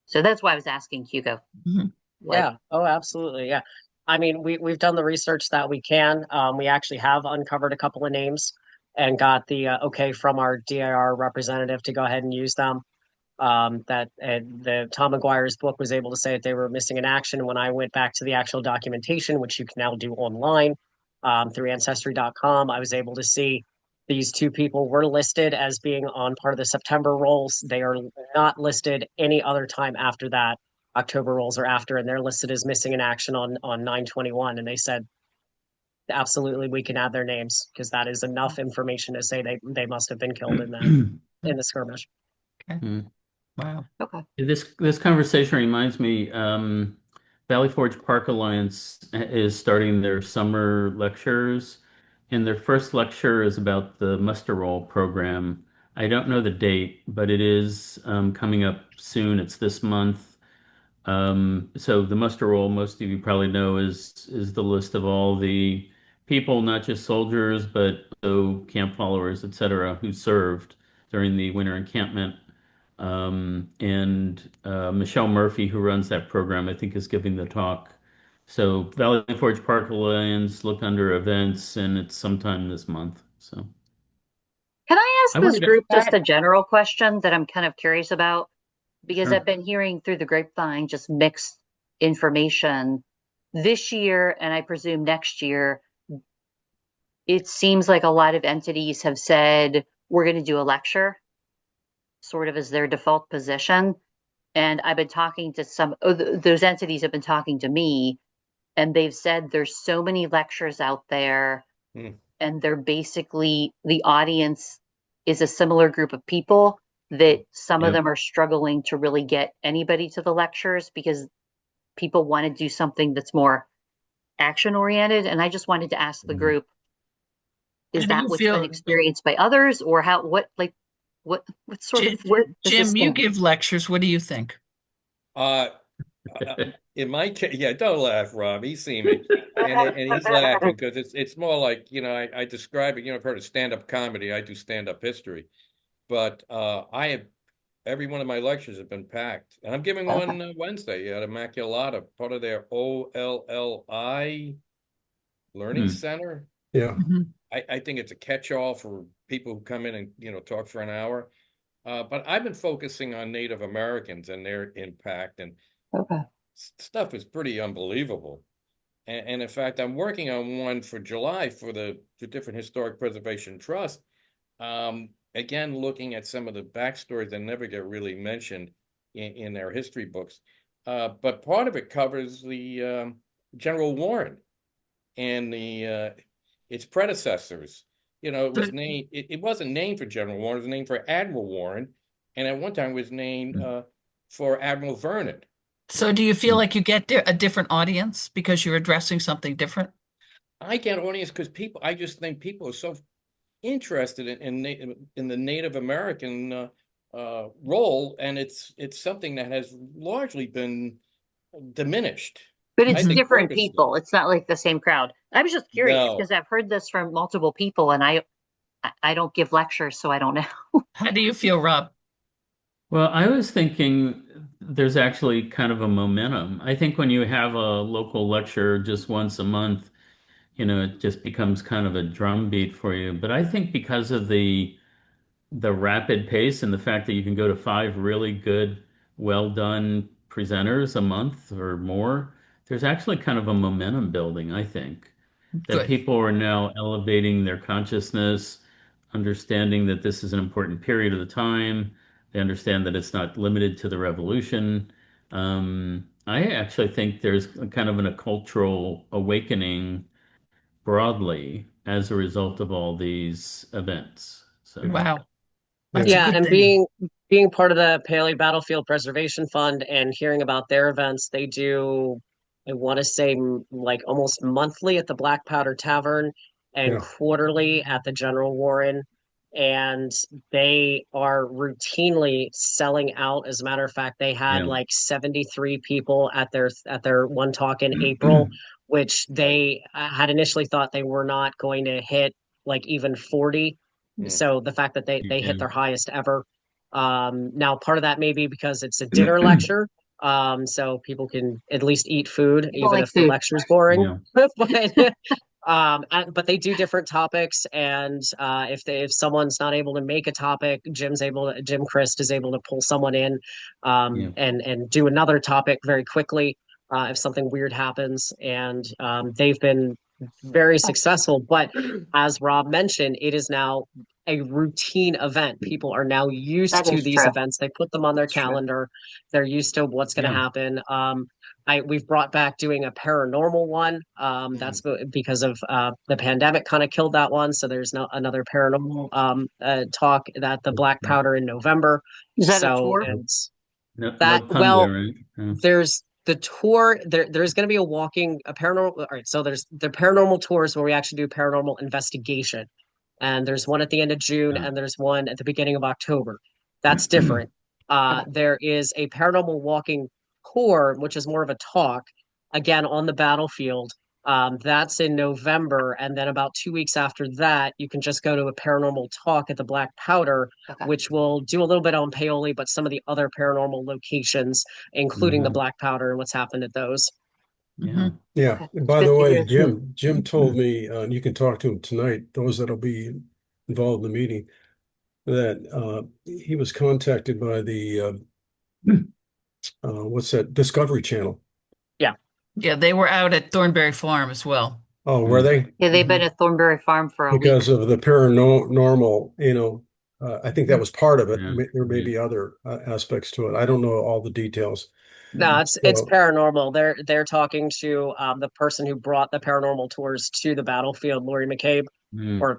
so that's why I was asking Hugo. Mhm. Yeah. Oh, absolutely. Yeah. I mean, we've done the research that we can. We actually have uncovered a couple of names and got the okay from our DIR representative to go ahead and use them. The Tom McGuire's book was able to say that they were missing in action. When I went back to the actual documentation, which you can now do online through Ancestry.com, I was able to see these two people were listed as being on part of the September rolls. They are not listed any other time after that. October rolls are after, and they're listed as missing in action on 9/21. And they said, absolutely, we can add their names because that is enough information to say they must have been killed in the skirmish. Wow. Okay. This conversation reminds me, Valley Forge Park Alliance is starting their summer lectures, and their first lecture is about the muster roll program. I don't know the date, but it is coming up soon. It's this month. So the muster roll, most of you probably know, is the list of all the people, not just soldiers, but also camp followers, etc., who served during the winter encampment. And Michelle Murphy, who runs that program, I think is giving the talk. So Valley Forge Park Alliance, look under events, and it's sometime this month. So Can I ask I this wanted to- group just a general question that I'm kind of curious about? Because Sure. I've been hearing through the grapevine just mixed information. This year, and I presume next year, it seems like a lot of entities have said, we're going to do a lecture, sort of as their default position. And I've been talking to those entities have been talking to me, and they've said there's so many lectures out there, and they're basically, the audience is a similar group of people that some of Yep. them are struggling to really get anybody to the lectures because people want to do something that's more action oriented. And I just wanted to ask the Mhm. group, is How do that you what's feel- been experienced by others, or what sort of, where does this Jim, you stand? give lectures. What do you think? Uh, in my case, yeah, don't laugh, Rob. He's seen me, and he's laughing because it's more like, I describe it. I've heard of stand-up comedy. I do stand-up history, but I have every one of my lectures have been packed, and I'm giving one Wednesday at Immaculata, part of their OLLI Learning Center. Yeah. Mhm. I think it's a catch-all for people who come in and talk for an hour. But I've been focusing on Native Americans and their impact, and Okay. stuff is pretty unbelievable. And in fact, I'm working on one for July for the different Historic Preservation Trust. Again, looking at some of the backstories that never get really mentioned in their history books. But part of it covers the General Warren and its predecessors. It was named. It wasn't named for General Warren. It was named for Admiral Warren, and at one time it was named for Admiral Vernon. So do you feel like you get a different audience because you're addressing something different? I get audience because I just think people are so interested in the Native American role, and it's something that has largely been diminished. But I it's think different purposely. people. It's not like the same crowd. I was just curious No. because I've heard this from multiple people, and I don't give lectures, so I don't know. How do you feel, Rob? Well, I was thinking there's actually kind of a momentum. I think when you have a local lecture just once a month, it just becomes kind of a drumbeat for you. But I think because of the rapid pace and the fact that you can go to 5 really good, well done presenters a month or more, there's actually kind of a momentum building, I think, that Good. people are now elevating their consciousness, understanding that this is an important period of the time. They understand that it's not limited to the revolution. I actually think there's kind of a cultural awakening broadly as a result of all these events. So. Wow. That's a Yeah, good and thing. being part of the Paley Battlefield Preservation Fund and hearing about their events, they do, I want to say, like almost monthly at the Black Powder Tavern and Yeah. quarterly at the General Warren. And they are routinely selling out. As a matter of fact, they had Yeah. like 73 people at their one talk in April, which they had initially thought they were not going to hit like even 40. So the fact that they hit Yeah. their highest ever. Now part of that may be because it's a dinner lecture. So people can at least eat food, People even like if the food. lecture's boring. Yeah. But they do different topics, and if someone's not able to make a topic, Jim Christ is able to pull someone in, Yeah. and do another topic very quickly, if something weird happens. And they've been very successful. But as Rob mentioned, it is now a routine event. People are now used That to is these true. events. They put them on their That's true. calendar. They're used to what's going to Yeah. happen. We've brought back doing a paranormal one. That's because of the pandemic kind of killed that one. So there's another paranormal talk at the Black Powder in November. Is that a So tour? and No, that no pun well, there, right? Yeah. there's the tour. There's going to be a paranormal. All right, so there's the paranormal tours where we actually do paranormal investigation, and there's one at the end of June, Yeah. and there's one at the beginning of October. That's different. There is a paranormal walking tour, which is more of a talk, again on the battlefield. That's in November, and then about 2 weeks after that, you can just go to a paranormal talk at the Black Powder, Okay. which will do a little bit on Paoli, but some of the other paranormal locations, including the Mhm. Black Powder and what's happened at those. Yeah. Yeah. Okay. And by Good the to way, hear. Jim told me, and you can talk to him tonight, those that'll be involved in the meeting, that he was contacted by the what's that, Discovery Channel. Yeah, they were out at Thornberry Farm as well. Oh, were they? Yeah, they've been at Thornberry Farm for a week. Because of the paranormal, I think that was part of it. Yeah. There may be other aspects to it. I don't know all the details. No, it's So- paranormal. They're talking to the person who brought the paranormal tours to the battlefield, Lori McCabe, or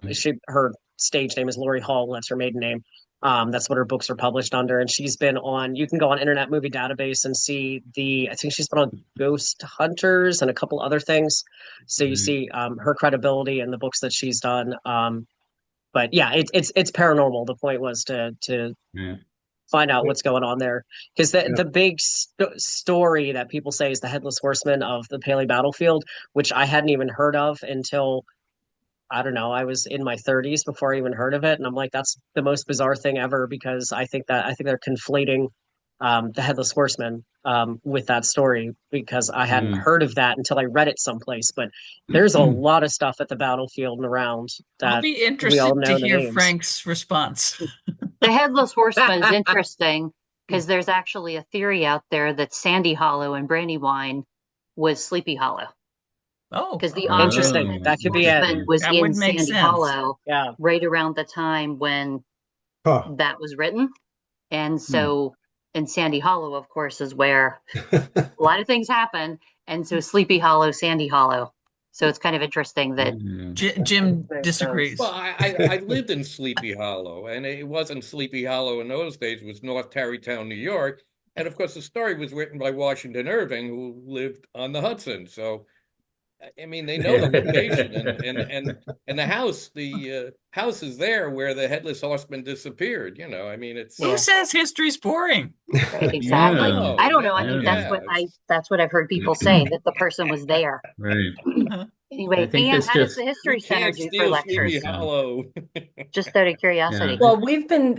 her stage name is Lori Hall. That's her maiden name. That's what her books are published under, and she's been on. You can go on Internet Movie Database and see I think she's been on Ghost Hunters and a couple other things. So you see her credibility and the books that she's done. But yeah, it's paranormal. The point was to Yeah. find out what's going on there, because Yeah. the big story that people say is the Headless Horseman of the Paley battlefield, which I hadn't even heard of until, I don't know, I was in my 30s before I even heard of it, and I'm like, that's the most bizarre thing ever, because I think they're conflating the Headless Horseman with that story, because I hadn't heard of that until I read it someplace. But there's a lot of stuff at the battlefield and around I'll that be we all interested know to the hear names. Frank's response. The Headless Horseman is interesting because there's actually a theory out there that Sandy Hollow and Brandywine was Sleepy Hollow, Oh, because the Interesting. That could be it. Horseman was That in would make Sandy sense. Hollow Yeah. right around the time when Huh. that was written. And so, and Sandy Hollow, of course, is where a lot of things happen. And so Sleepy Hollow, Sandy Hollow. So it's kind of interesting that Jim Makes disagrees. Well, I lived in Sleepy Hollow, and it wasn't Sleepy Hollow in those days. It was North Tarrytown, New York. And of course, the story was written by Washington Irving, who lived on the Hudson. So, I mean, they know the location, and the house is there where the Headless Horseman disappeared. I mean, it's Who says history's boring? right, exactly. Yeah. I don't know. I Yeah. think that's what I've heard people say, that the person was there. Right. Anyway, I think Anne, this how does just- the History You Center can't do for steal Sleepy lectures? Hollow. Just out of curiosity. Well, we've been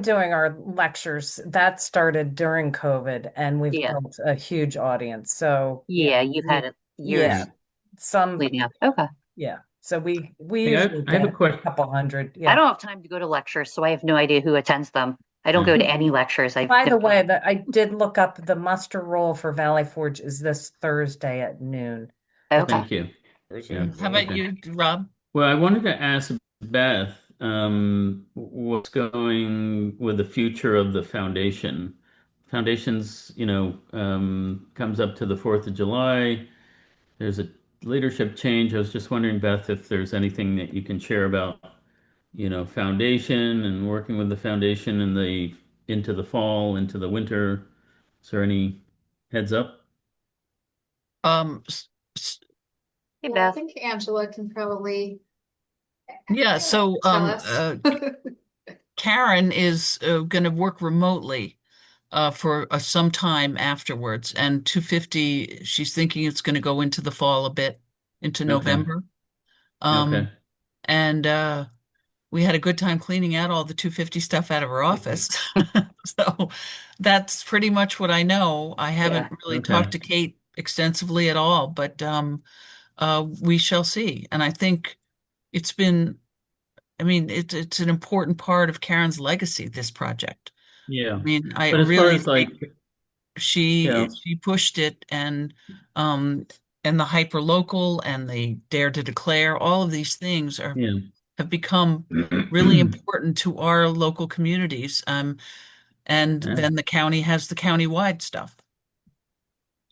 doing our lectures. That started during COVID, and we've Yeah. built a huge audience. So Yeah, you've had it years yeah, some leading up. Okay. yeah. So we Hey, I- usually I have a get question. couple hundred. I Yeah. don't have time to go to lectures, so I have no idea who attends them. I don't go to any lectures. By the way, that I did look up the muster roll for Valley Forge is this Thursday at noon. Okay. Thank you. Yeah. How about Okay. you, Rob? Well, I wanted to ask Beth, what's going with the future of the foundation? Foundations, comes up to the 4th of July. There's a leadership change. I was just wondering, Beth, if there's anything that you can share about, foundation and working with the foundation into the fall, into the winter. Is there any heads up? Um, s- s- Hey, Well, I Beth. think Angela can probably yeah, so tell us. Karen is going to work remotely for some time afterwards, and 250, she's thinking it's going to go into the fall a bit, into November. Okay. And we had a good time cleaning out all the 250 stuff out of her office. So that's pretty much what I know. I haven't really Okay. talked to Kate extensively at all, but we shall see. And I think it's been, I mean, it's an important part of Karen's legacy, this project. Yeah. I mean, I But as far really as like, think she Yeah. she pushed it, and the hyper local and the Dare to Declare, all of these things yeah. have become really important to our local communities. And Yeah. then the county has the county-wide stuff.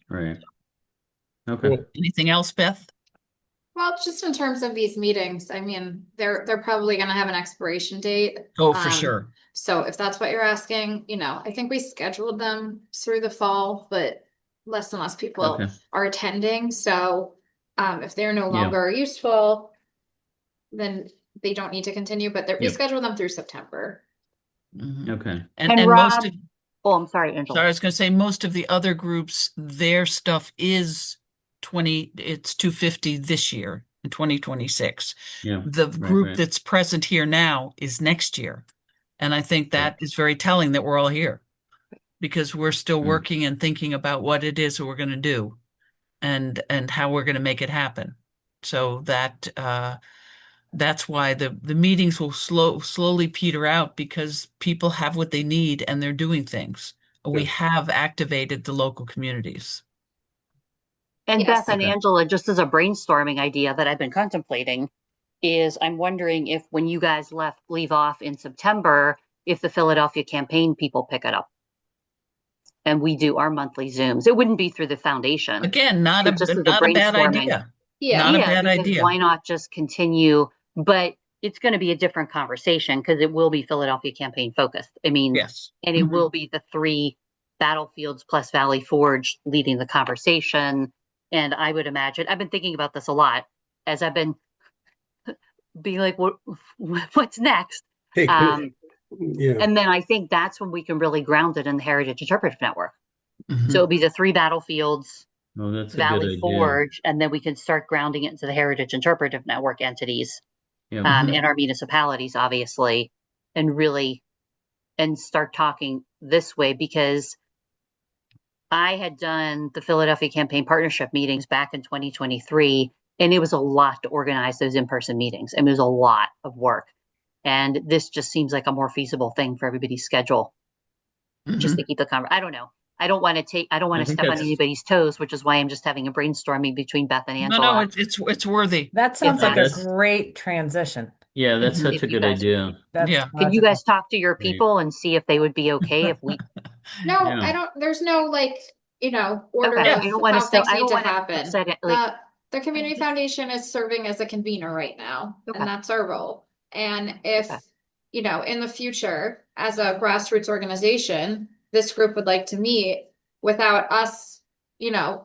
Right. Okay. Well, Anything else, Beth? Well, just in terms of these meetings, I mean, they're probably gonna have an expiration date. Oh, for Um, sure. So if that's what you're asking, I think we scheduled them through the fall, but less and less people Okay. are attending. So if they're no Yeah. longer useful, then they don't need to continue, but we Yep. scheduled them through September. Mhm. Okay. And And most Rob- of, Oh, I'm sorry, Angela. sorry, I was going to say, most of the other groups, their stuff is it's 250 this year in 2026. Yeah. The group right. that's present here now is next year. And I think that is very telling that we're all here, because we're still working and thinking about what it is that we're going to do and how we're going to make it happen. So that's why the meetings will slowly peter out, because people have what they need and they're doing things. We Good. have activated the local communities. And Yes. Beth and Okay. Angela, just as a brainstorming idea that I've been contemplating, is I'm wondering if when you guys leave off in September, if the Philadelphia campaign people pick it up and we do our monthly Zooms. It wouldn't be through the foundation. Again, not It's just as a a bad brainstorming. idea. Yeah. Not a Yeah, bad because idea. why not just continue? But it's going to be a different conversation because it will be Philadelphia campaign focused. I mean, Yes. and it Mhm. will be the 3 battlefields plus Valley Forge leading the conversation. And I would imagine, I've been thinking about this a lot as I've been being like, what's next? Hey, yeah, And then I think that's when we can really ground it in the Heritage Interpretive Network. Mhm. So it'll be the 3 battlefields, Oh, that's a good Valley idea. Forge, and then we can start grounding it into the Heritage Interpretive Network entities. Yeah. Mhm. In our municipalities, obviously, and really, and start talking this way because I had done the Philadelphia Campaign Partnership meetings back in 2023, and it was a lot to organize those in-person meetings. I mean, it was a lot of work. And this just seems like a more feasible thing for everybody's schedule, just Mhm. to keep the I don't know. I don't want I to think step on that's- anybody's toes, which is why I'm just having a brainstorming between Beth and No, Angela. it's worthy. That sounds like a that's- great transition. Yeah, that's Mhm. such If a you good guys- idea. That's Yeah. Can you logical. guys talk to your Great. people and see if they would be okay if we? No, Yeah. I don't, there's no like, order Okay, of I don't want how to still. things I need don't to want to happen. upset it. Like, The Community Foundation is serving as a convener right now, Okay. and that's our role. And if, Okay. in the future, as a grassroots organization, this group would like to meet without us,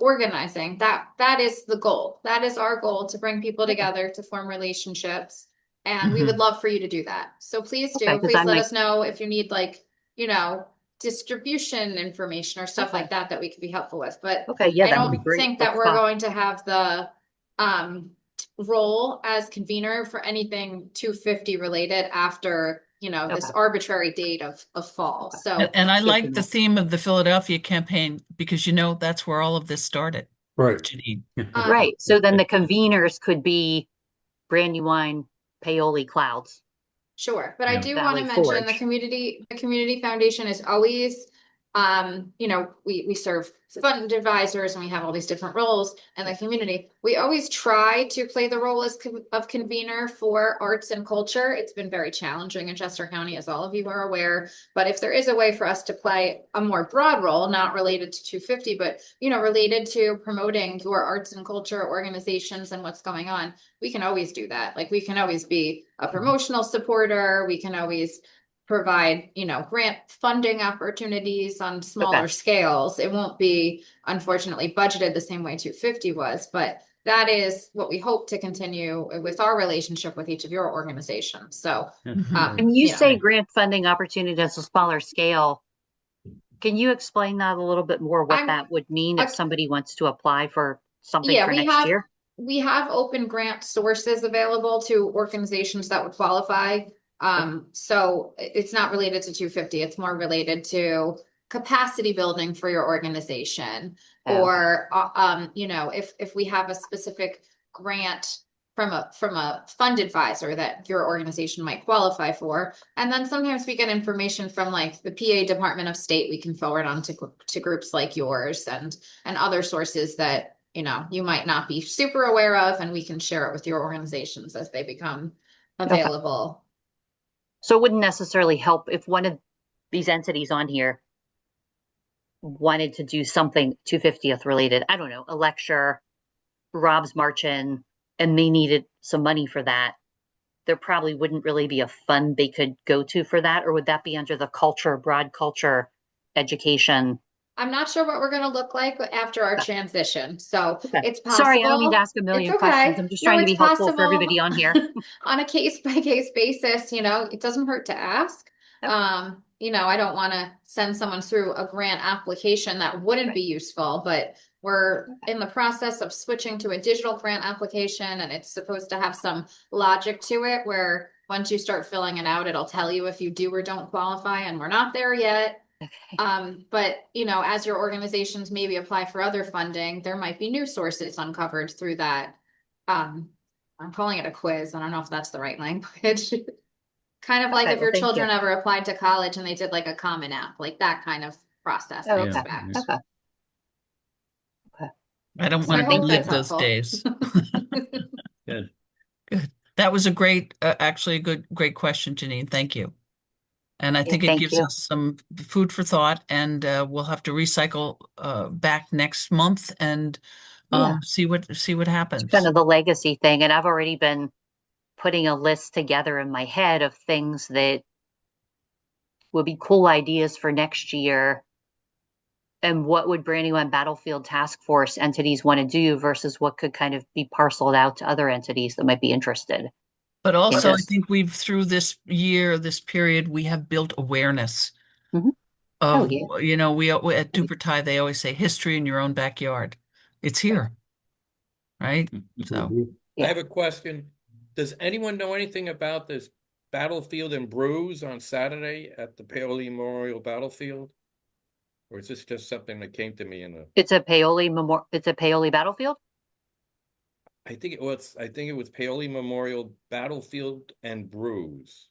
organizing, that is the goal. That is our goal, to bring people together to form relationships. And we would love for you to do that. So please Okay, 'cause please I'm let like- us know if you need distribution information or stuff Okay. like that we could be helpful with. But okay, yeah, I that would be don't great. think that Let's we're talk. going to have the role as convener for anything 250 related after this Okay. arbitrary date of fall. Okay. So And I Good like to the know. theme of the Philadelphia campaign because that's where all of this started, right. Janine. Right. So then the conveners could be Brandywine, Paoli, Clouds. sure, but I Yeah. do Valley want to mention Forge. the community foundation is always we serve fund advisors and we have all these different roles in the community. We always try to play the role of convener for arts and culture. It's been very challenging in Chester County, as all of you are aware. But if there is a way for us to play a more broad role, not related to 250, but related to promoting your arts and culture organizations and what's going on, we can always do that. Like, we can always be a promotional supporter. We can always provide, grant funding opportunities on smaller scales. It won't be, unfortunately, budgeted the same way 250 was, but that is what we hope to continue with our relationship with each of your organizations. So, Mhm. When you Yeah. say grant funding opportunity at a smaller scale, can you explain that a little bit more, what that would mean if I- somebody wants to apply for something Yeah, for we next have- year? we have open grant sources available to organizations that would qualify. So it's not related to 250. It's more related to capacity building for your organization, Oh. or if we have a specific grant from a fund advisor that your organization might qualify for. And then sometimes we get information from like the PA Department of State we can forward on to groups like yours and other sources that you might not be super aware of, and we can share it with your organizations as they become available. So it wouldn't necessarily help if one of these entities on here wanted to do something 250th related. I don't know, a lecture, Rob's marching, and they needed some money for that. There probably wouldn't really be a fund they could go to for that, or would that be under the broad culture education? I'm not sure what we're going to look like after our transition. So Okay. it's possible. Sorry, I don't mean to ask a million It's okay. questions. I'm just No, trying to be it's helpful for possible. everybody on here. On a case by case basis, it doesn't hurt to ask. Yep. I don't want to send someone through a grant application that wouldn't be useful, but we're in the process of switching to a digital grant application, and it's supposed to have some logic to it where once you start filling it out, it'll tell you if you do or don't qualify, and we're not there yet. But as your organizations maybe apply for other funding, there might be new sources uncovered through that. I'm calling it a quiz. I don't know if that's the right language. Kind of like Okay, if your well, thank children you. ever applied to college and they did like a Common App, like that kind of process, Oh, I okay. expect. Okay. I don't So I want to hope relive that's those helpful. days. Good. Good. That was a great, actually a great question, Janine. Thank you. And I Yeah, think it thank gives you. us some food for thought, and we'll have to recycle back next month and Yeah. see what happens. Kind of the legacy thing. And I've already been putting a list together in my head of things that would be cool ideas for next year. And what would Brandywine Battlefield Task Force entities want to do versus what could kind of be parceled out to other entities that might be interested. But also, I just- think through this year, this period, we have built awareness Mhm. of, yeah. you know, we at Dupertai, they always say history in your own backyard. It's here, right? So, Mhm. I have a question. Does anyone know anything about this battlefield and brews on Saturday at the Paoli Memorial Battlefield? Or is this just something that came to me It's a Paoli battlefield? I think it was Paoli Memorial Battlefield and Brews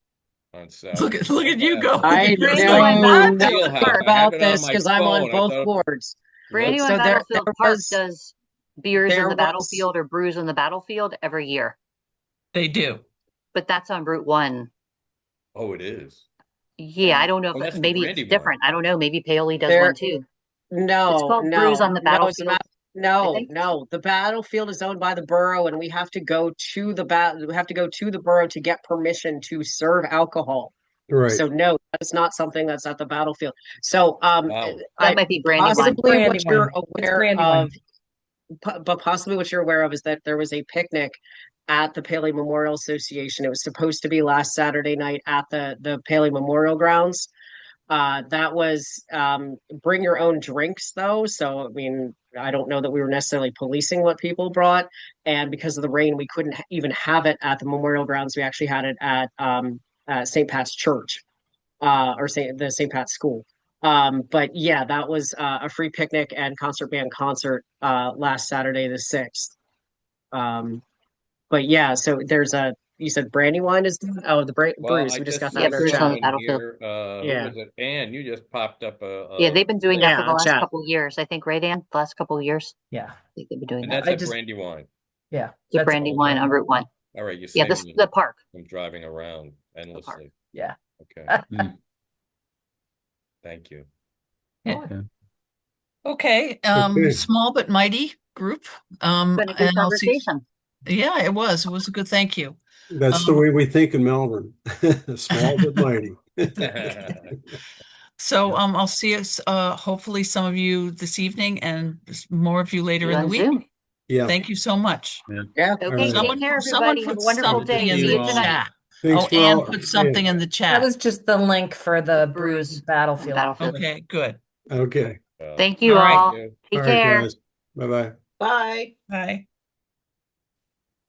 on Saturday. look at you go. I You're Brandywine like, know what? Battlefield Wheelhouse. Park. I have about it on this my because I'm on phone. I both thought- boards. Brandywine So there Battlefield Park was- does beers in there the was- battlefield or brews in the battlefield every year. They do. But that's on Route 1. Oh, it is. Yeah, I don't know Oh, if that's the maybe it's Brandywine. different. I don't know. Maybe Paoli does There- one too. No, It's called no, Brews on the no, it's Battlefield. no, think. no. The battlefield is owned by the borough, and we have to go to the borough to get permission to serve alcohol. Right. So no, that's not something that's at the battlefield. So Wow. That might be Brandywine. possibly what you're Brandywine. It's aware Brandywine. of, but possibly what you're aware of is that there was a picnic at the Paley Memorial Association. It was supposed to be last Saturday night at the Paley Memorial grounds. That was bring your own drinks though. So I mean, I don't know that we were necessarily policing what people brought, and because of the rain, we couldn't even have it at the memorial grounds. We actually had it at St. Pat's Church, or the St. Pat's School. But yeah, that was a free picnic and concert band concert last Saturday the 6th. But yeah, so you said Brandywine is the Well, Brews. I We just got see that in our Brews on chat. the Battlefield. here. Yeah. Who was it? Ann, you just popped up Yeah, they've been doing that Yeah, for the last chat. couple of years. I think, right, Ann? The last couple of years. Yeah. I think they've been doing and that. that's I at just- Brandywine. Yeah. The that's- Brandywine on Route 1. All right, you're Yeah, saying the park. I'm driving around endlessly. Yeah. Okay, Mm. thank you. Okay. Okay. Small but mighty group. It's been a good And I'll see- conversation. Yeah, it was. It was a good thank you. That's the way we think in Melbourne. Small but mighty. So I'll see us hopefully some of you this evening and more of you later See you in the on week. Zoom. Yeah. Thank you so much. Yeah. Okay, right. take care, everybody. Have a put wonderful something day. in See the you all. tonight. chat. Thanks Oh, for Ann all- put something in the That chat. was just the link for the Brews Brews Battlefield. Battlefield. Okay, good. Okay. Uh, Thank you All right. all. yeah. Take All right, care. guys. Bye-bye. Bye. Bye.